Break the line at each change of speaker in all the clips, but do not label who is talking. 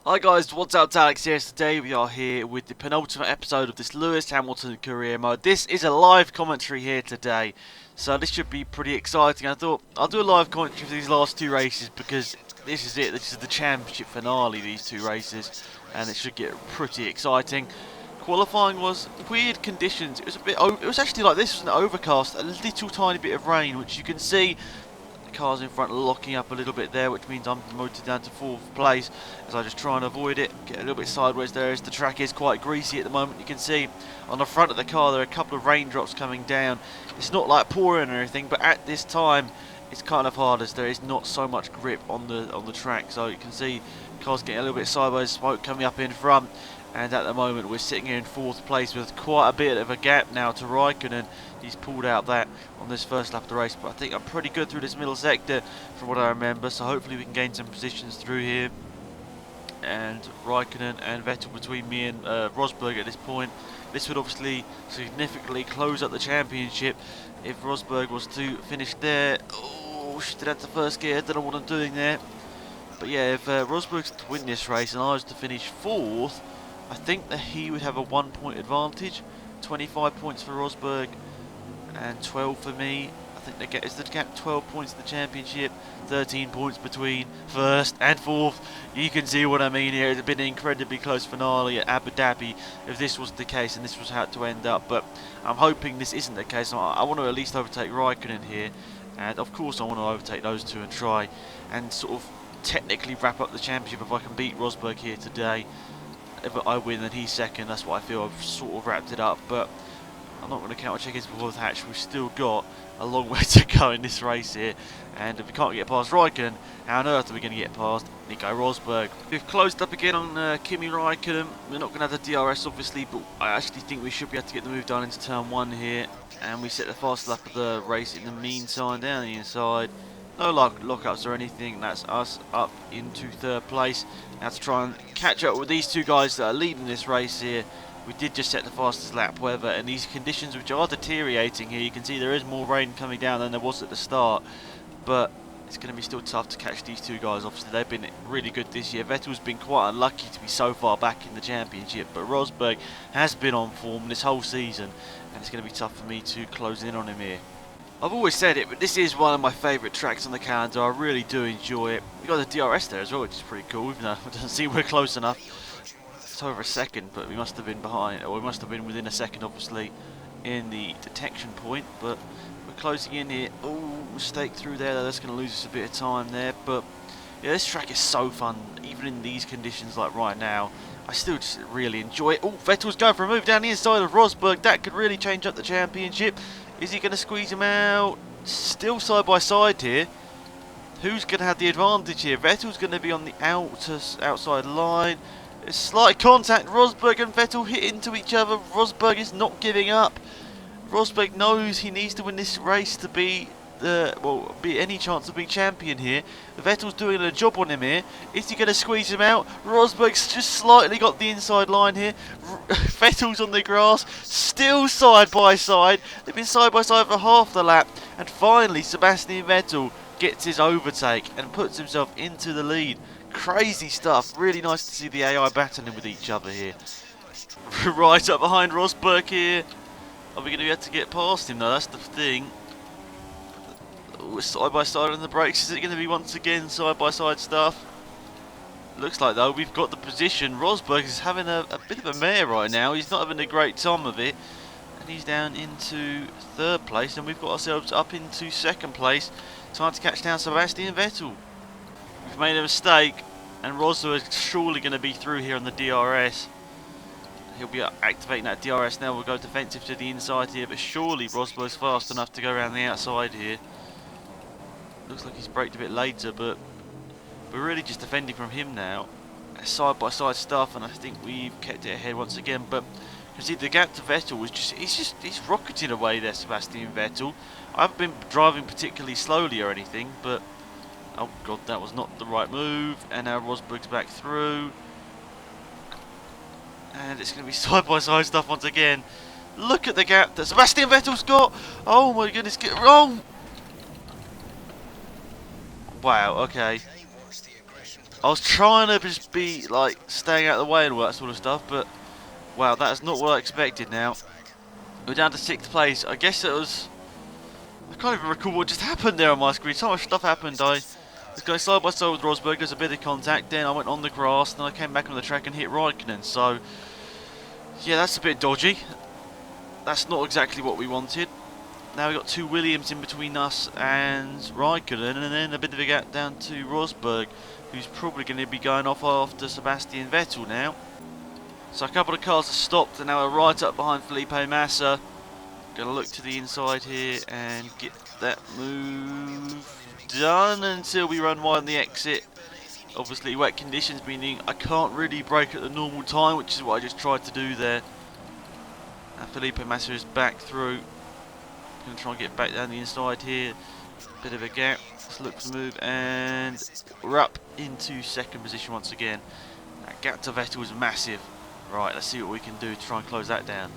Hi guys, what's up? It's Alex here. Today we are here with the penultimate episode of this Lewis Hamilton career mode. This is a live commentary here today, so this should be pretty exciting. I thought I'll do a live commentary for these last two races because this is it. This is the championship finale, these two races, and it should get pretty exciting. Qualifying was weird conditions. It was a bit. It was actually like this. It was an overcast, a little tiny bit of rain, which you can see. Cars in front locking up a little bit there, which means I'm promoted down to 4th place as I just try and avoid it, get a little bit sideways there as the track is quite greasy at the moment. You can see on the front of the car there are a couple of raindrops coming down. It's not like pouring or anything, but at this time it's kind of hard as there is not so much grip on the track, so you can see cars getting a little bit sideways, smoke coming up in front. And at the moment we're sitting here in 4th place with quite a bit of a gap now to Raikkonen. He's pulled out that on this first lap of the race, but I think I'm pretty good through this middle sector from what I remember, so hopefully we can gain some positions through here. And Raikkonen and Vettel between me and Rosberg at this point. This would obviously significantly close up the championship if Rosberg was to finish there. Oh, she did have the first gear, I don't know what I'm doing there. But yeah, if Rosberg's to win this race and I was to finish 4th, I think that he would have a 1-point advantage. 25 points for Rosberg and 12 for me. I think the gap 12 points in the championship, 13 points between 1st and 4th. You can see what I mean here. It's been an incredibly close finale at Abu Dhabi if this was the case and this was how to end up. But I'm hoping this isn't the case. I want to at least overtake Raikkonen here. And of course I want to overtake those two and try and sort of technically wrap up the championship if I can beat Rosberg here today. If I win and he's second, that's what I feel. I've sort of wrapped it up, but I'm not going to count my chickens before the hatch. We've still got a long way to go in this race here, and if we can't get past Raikkonen, how on earth are we going to get past Nico Rosberg? We've closed up again on Kimi Raikkonen. We're not going to have the DRS obviously, but I actually think we should be able to get the move done into turn 1 here, and we set the fast lap of the race in the meantime down the inside. No lockups or anything. That's us up into 3rd place. Now to try and catch up with these two guys that are leading this race here. We did just set the fastest lap, however, in these conditions which are deteriorating here, you can see there is more rain coming down than there was at the start. But it's going to be still tough to catch these two guys. Obviously, they've been really good this year. Vettel's been quite unlucky to be so far back in the championship, but Rosberg has been on form this whole season, and it's going to be tough for me to close in on him here. I've always said it, but this is one of my favourite tracks on the calendar. I really do enjoy it. We got the DRS there as well, which is pretty cool, even though it doesn't seem we're close enough. It's over a second, but we must have been behind, or we must have been within a second, obviously, in the detection point. But we're closing in here. Oh, mistake through there. That's going to lose us a bit of time there. But yeah, this track is so fun, even in these conditions like right now. I still just really enjoy it. Oh, Vettel's going for a move down the inside of Rosberg. That could really change up the championship. Is he going to squeeze him out? Still side by side here. Who's going to have the advantage here? Vettel's going to be on the outside line. There's slight contact. Rosberg and Vettel hit into each other. Rosberg is not giving up. Rosberg knows he needs to win this race to be any chance of being champion here. Vettel's doing a job on him here. Is he going to squeeze him out? Rosberg's just slightly got the inside line here. Vettel's on the grass, still side by side. They've been side by side for half the lap, and finally Sebastian Vettel gets his overtake and puts himself into the lead. Crazy stuff. Really nice to see the AI battling with each other here. Right up behind Rosberg here. Are we going to be able to get past him though? That's the thing. We're side by side on the brakes. Is it going to be once again side by side stuff? Looks like though we've got the position. Rosberg is having a bit of a mare right now. He's not having a great time of it, and he's down into 3rd place, and we've got ourselves up into 2nd place. Time to catch down Sebastian Vettel. We've made a mistake, and Rosberg's surely going to be through here on the DRS. He'll be activating that DRS now. We'll go defensive to the inside here, but surely Rosberg's fast enough to go around the outside here. Looks like he's braked a bit later, but we're really just defending from him now. Side by side stuff, and I think we've kept it ahead once again. But you can see the gap to Vettel was he's rocketing away there, Sebastian Vettel. I haven't been driving particularly slowly or anything, but oh god, that was not the right move. And now Rosberg's back through, and it's going to be side by side stuff once again. Look at the gap that Sebastian Vettel's got. Oh my goodness, get wrong. Wow, okay. I was trying to just be like staying out of the way and all that sort of stuff, but wow, that's not what I expected now. We're down to 6th place. I guess it was... I can't even recall what just happened there on my screen. So much stuff happened. I was going side by side with Rosberg. There's a bit of contact. Then I went on the grass. Then I came back on the track and hit Raikkonen. So, yeah, that's a bit dodgy. That's not exactly what we wanted. Now we've got 2 Williams in between us and Raikkonen. And then a bit of a gap down to Rosberg, who's probably going to be going off after Sebastian Vettel now. So a couple of cars have stopped and now we're right up behind Felipe Massa. Gonna look to the inside here and get that move done until we run wide on the exit. Obviously wet conditions meaning I can't really brake at the normal time, which is what I just tried to do there. And Felipe Massa is back through. Gonna try and get back down the inside here. Bit of a gap. Let's look for the move and we're up into 2nd position once again. That gap to Vettel is massive. Right, let's see what we can do to try and close that down.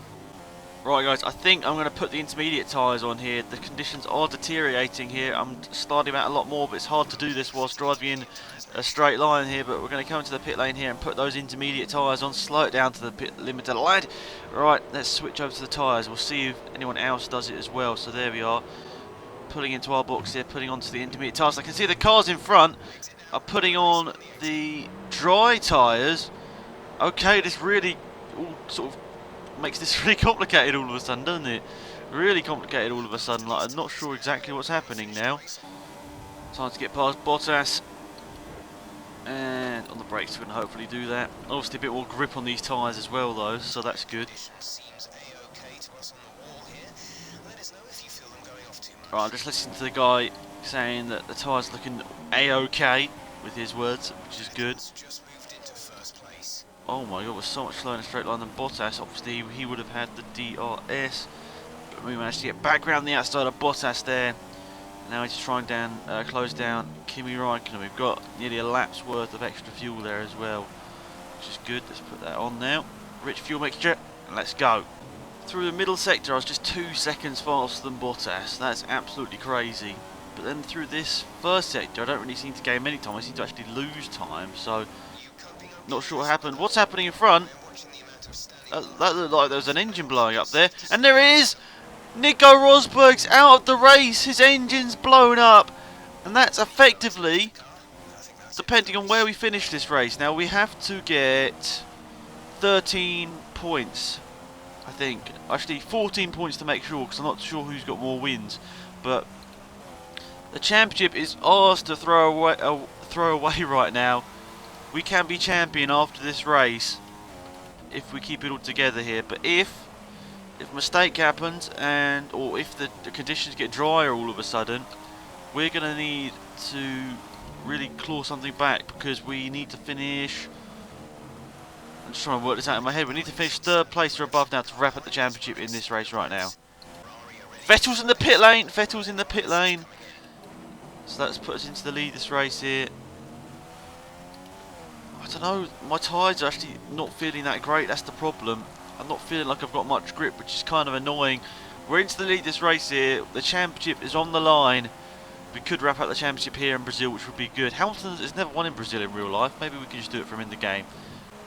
Right guys, I think I'm going to put the intermediate tyres on here. The conditions are deteriorating here. I'm starting out a lot more, but it's hard to do this whilst driving in a straight line here. But we're going to come into the pit lane here and put those intermediate tyres on, slow it down to the pit limiter line. Right, let's switch over to the tyres. We'll see if anyone else does it as well. So there we are. Putting into our box here, putting onto the intermediate tyres. I can see the cars in front are putting on the dry tyres. Okay, this really all sort of makes this really complicated all of a sudden, doesn't it? Really complicated all of a sudden. Like, I'm not sure exactly what's happening now. Time to get past Bottas. And on the brakes, we're going to hopefully do that. Obviously, a bit more grip on these tyres as well, though, so that's good. Right, I'm just listening to the guy saying that the tyres looking A-OK with his words, which is good. Oh my god, we're so much slower in a straight line than Bottas. Obviously, he would have had the DRS. But we managed to get back around the outside of Bottas there. Now we're just trying down, close down Kimi Raikkonen. We've got nearly a lap's worth of extra fuel there as well, which is good. Let's put that on now. Rich fuel mixture, and let's go. Through the middle sector, I was just 2 seconds faster than Bottas. That's absolutely crazy. But then through this first sector, I don't really seem to gain any time. I seem to actually lose time, so... Not sure what happened. What's happening in front? That looked like there was an engine blowing up there. And there is! Nico Rosberg's out of the race. His engine's blown up. And that's effectively, depending on where we finish this race. Now we have to get 13 points, I think. Actually 14 points to make sure, because I'm not sure who's got more wins. But the championship is ours to throw away right now. We can be champion after this race if we keep it all together here. But if a mistake happens or if the conditions get drier all of a sudden, we're going to need to really claw something back, because we need to finish... I'm just trying to work this out in my head. We need to finish 3rd place or above now to wrap up the championship in this race right now. Vettel's in the pit lane. Vettel's in the pit lane. So that's put us into the lead this race here. I don't know, my tyres are actually not feeling that great, that's the problem. I'm not feeling like I've got much grip, which is kind of annoying. We're into the lead this race here, the championship is on the line. We could wrap up the championship here in Brazil, which would be good. Hamilton has never won in Brazil in real life, maybe we can just do it from in the game.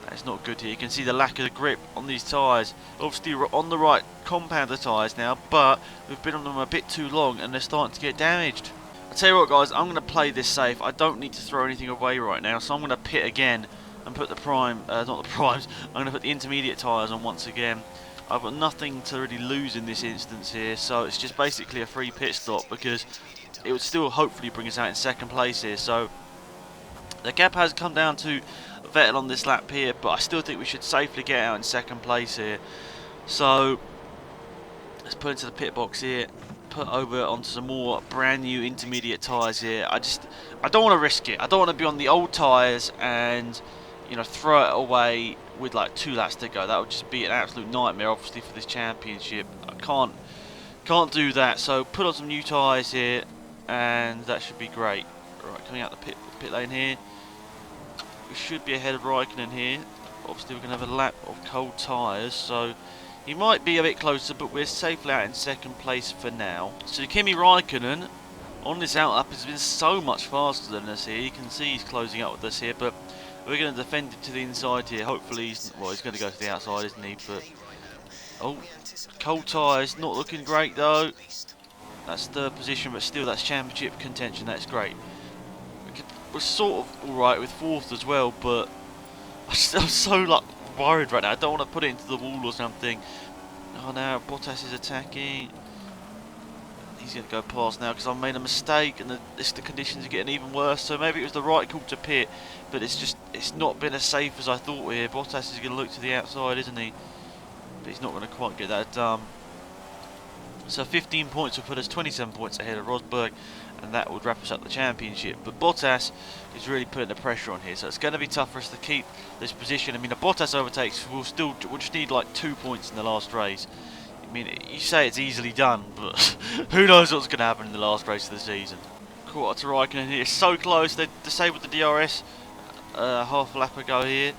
That's not good here, you can see the lack of grip on these tyres. Obviously we're on the right compounder tyres now, but we've been on them a bit too long and they're starting to get damaged. I tell you what guys, I'm going to play this safe. I don't need to throw anything away right now, so I'm going to pit again and put the not the primes, I'm going to put the intermediate tyres on once again. I've got nothing to really lose in this instance here, so it's just basically a free pit stop, because it would still hopefully bring us out in 2nd place here. So the gap has come down to Vettel on this lap here, but I still think we should safely get out in 2nd place here. So let's put into the pit box here. Put over onto some more brand new intermediate tyres here. I don't want to risk it. I don't want to be on the old tyres and, you know, throw it away with like 2 laps to go. That would just be an absolute nightmare, obviously, for this championship. I can't do that. So put on some new tyres here, and that should be great. Right, coming out the pit lane here. We should be ahead of Raikkonen here. Obviously, we're going to have a lap of cold tyres, so he might be a bit closer, but we're safely out in 2nd place for now. So Kimi Raikkonen on this outlap has been so much faster than us here. You can see he's closing up with us here, but we're going to defend it to the inside here. Hopefully he's going to go to the outside, isn't he? But oh, cold tyres not looking great though. That's third position, but still that's championship contention. That's great. We're sort of alright with fourth as well, but I'm so like worried right now. I don't want to put it into the wall or something. Oh, now Bottas is attacking. He's going to go past now because I made a mistake, and the conditions are getting even worse. So maybe it was the right call to pit, but it's not been as safe as I thought here. Bottas is going to look to the outside, isn't he? But he's not going to quite get that done. So 15 points will put us 27 points ahead of Rosberg, and that would wrap us up the championship. But Bottas is really putting the pressure on here, so it's going to be tough for us to keep this position. I mean, if Bottas overtakes, we'll just need like 2 points in the last race. I mean, you say it's easily done, but who knows what's going to happen in the last race of the season. Quarter to Raikkonen here, so close. They disabled the DRS half a lap ago here.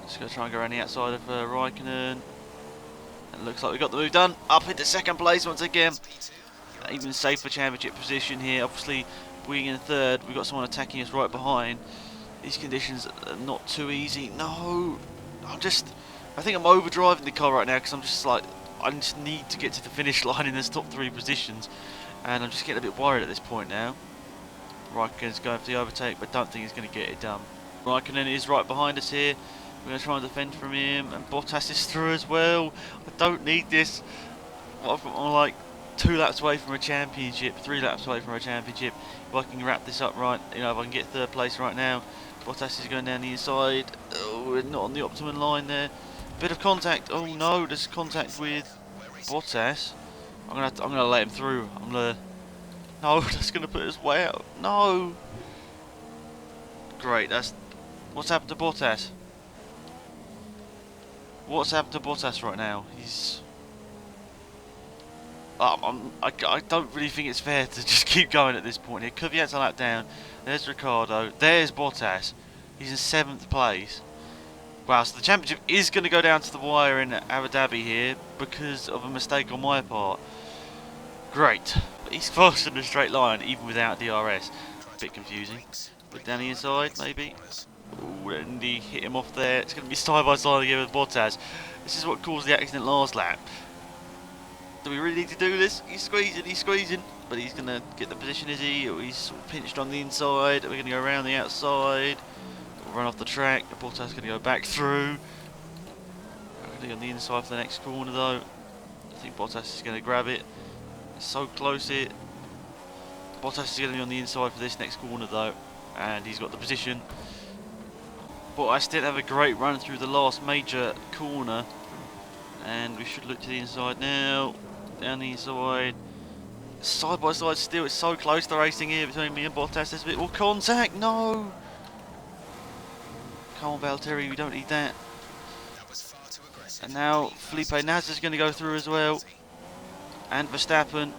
Just going to try and go around the outside of Raikkonen. It looks like we got the move done. Up into second place once again. Even safer championship position here. Obviously, being in third, we've got someone attacking us right behind. These conditions are not too easy. No, I think I'm overdriving the car right now because I just need to get to the finish line in this top 3 positions, and I'm just getting a bit worried at this point now. Raikkonen's going for the overtake, but don't think he's going to get it done. Raikkonen is right behind us here. We're going to try and defend from him, and Bottas is through as well. I don't need this. I'm like 2 laps away from a championship, 3 laps away from a championship. If I can wrap this up right, if I can get third place right now. Bottas is going down the inside. Oh, we're not on the optimum line there. Bit of contact. Oh no, there's contact with Bottas. I'm gonna let him through. No, that's gonna put us way out. No. Great. What's happened to Bottas? What's happened to Bottas right now? I don't really think it's fair to just keep going at this point here. Kvyat's a lap down. There's Ricciardo. There's Bottas. He's in 7th place. Wow, so the championship is going to go down to the wire in Abu Dhabi here because of a mistake on my part. Great. But he's faster in a straight line even without DRS. A bit confusing. Look down the inside, maybe. Ooh, and he hit him off there. It's going to be side by side again with Bottas. This is what caused the accident last lap. Do we really need to do this? He's squeezing. But he's going to get the position, is he? Or he's sort of pinched on the inside. We're going to go around the outside. We'll run off the track. Bottas is going to go back through. I think on the inside for the next corner though. I think Bottas is going to grab it. It's so close here. Bottas is going to be on the inside for this next corner though. And he's got the position. Bottas did have a great run through the last major corner. And we should look to the inside now. Down the inside. Side by side still. It's so close, the racing here between me and Bottas. There's a bit more contact. No! Come on, Valtteri, we don't need that. And now Felipe Nasser's going to go through as well. And Verstappen.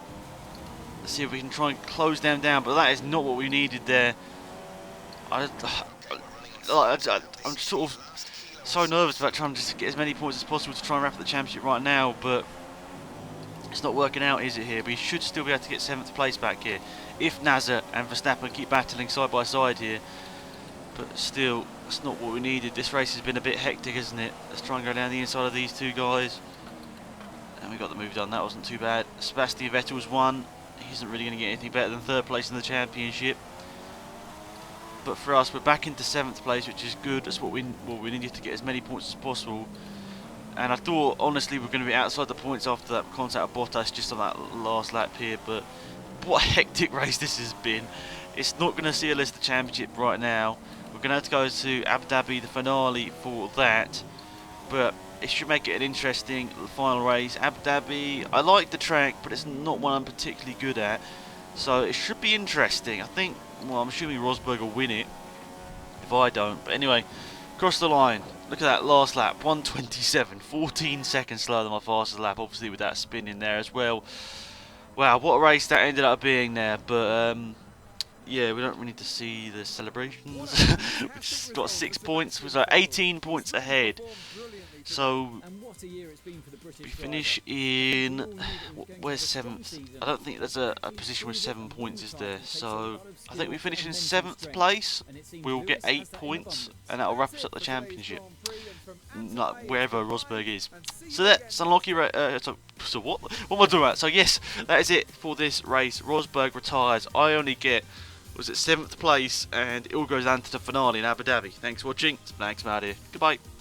Let's see if we can try and close them down. But that is not what we needed there. I'm sort of so nervous about trying to just get as many points as possible to try and wrap up the championship right now, but it's not working out, is it here? But he should still be able to get 7th place back here if Nasser and Verstappen keep battling side by side here. But still, that's not what we needed. This race has been a bit hectic, isn't it? Let's try and go down the inside of these 2 guys. And we got the move done. That wasn't too bad. Sebastian Vettel's won. He isn't really going to get anything better than 3rd place in the championship. But for us, we're back into 7th place, which is good. That's what we needed to get as many points as possible. And I thought, honestly, we're going to be outside the points after that contact of Bottas just on that last lap here. But what a hectic race this has been. It's not going to seal us the championship right now. We're going to have to go to Abu Dhabi, the finale, for that. But it should make it an interesting final race. Abu Dhabi, I like the track, but it's not one I'm particularly good at. So it should be interesting. I think, well, I'm assuming Rosberg will win it if I don't. But anyway, across the line. Look at that last lap, 1:27, 14 seconds slower than my fastest lap, obviously with that spin in there as well. Wow, what a race that ended up being there. But yeah, we don't really need to see the celebrations. We've just got 6 points, we're 18 points ahead. So We finish in... Where's 7th? I don't think there's a position with 7 points, is there? So, I think we finish in 7th place. We'll get 8 points, and that'll wrap us up the championship. Like, wherever Rosberg is. So that's unlucky. So what? What am I doing about? So yes, that is it for this race. Rosberg retires. I only get, was it 7th place, and it all goes down to the finale in Abu Dhabi. Thanks for watching. Thanks, I'm out here. Goodbye.